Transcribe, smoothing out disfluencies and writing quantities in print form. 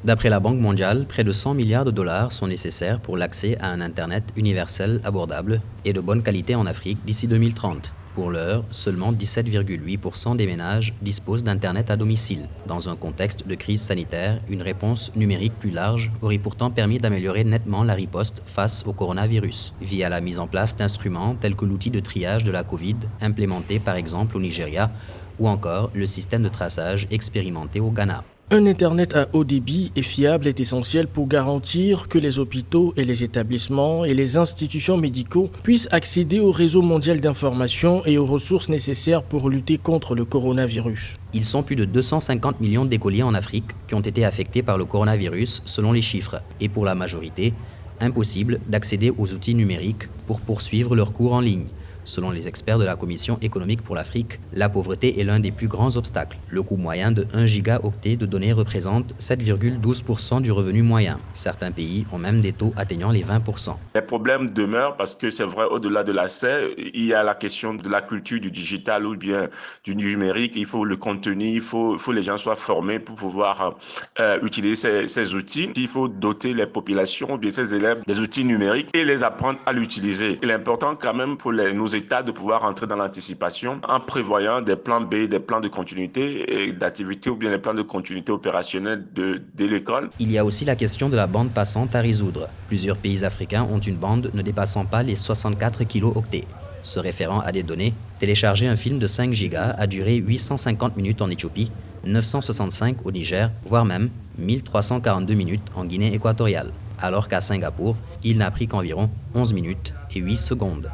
D'après la Banque mondiale, près de 100 milliards de dollars sont nécessaires pour l'accès à un Internet universel abordable et de bonne qualité en Afrique d'ici 2030. Pour l'heure, seulement 17,8% des ménages disposent d'Internet à domicile. Dans un contexte de crise sanitaire, une réponse numérique plus large aurait pourtant permis d'améliorer nettement la riposte face au coronavirus, via la mise en place d'instruments tels que l'outil de triage de la Covid, implémenté par exemple au Nigeria, ou encore le système de traçage expérimenté au Ghana. Un Internet à haut débit et fiable est essentiel pour garantir que les hôpitaux et les établissements et les institutions médicaux puissent accéder au réseau mondial d'information et aux ressources nécessaires pour lutter contre le coronavirus. Ils sont plus de 250 millions d'écoliers en Afrique qui ont été affectés par le coronavirus selon les chiffres, et pour la majorité, impossible d'accéder aux outils numériques pour poursuivre leurs cours en ligne. Selon les experts de la Commission économique pour l'Afrique, la pauvreté est l'un des plus grands obstacles. Le coût moyen de 1 gigaoctet de données représente 7,12% du revenu moyen. Certains pays ont même des taux atteignant les 20%. Les problèmes demeurent parce que c'est vrai, au-delà de l'accès, il y a la question de la culture du digital ou bien du numérique. Il faut le contenu, il faut que les gens soient formés pour pouvoir utiliser ces outils. Il faut doter les populations ou bien ces élèves des outils numériques et les apprendre à l'utiliser. Il est important quand même pour nos États de pouvoir entrer dans l'anticipation en prévoyant des plans B, des plans de continuité et d'activité ou bien des plans de continuité opérationnelle de l'école. Il y a aussi la question de la bande passante à résoudre. Plusieurs pays africains ont une bande ne dépassant pas les 64 kilooctets. Se référant à des données, télécharger un film de 5 gigas a duré 850 minutes en Éthiopie, 965 au Niger, voire même 1342 minutes en Guinée équatoriale, alors qu'à Singapour, il n'a pris qu'environ 11 minutes et 8 secondes.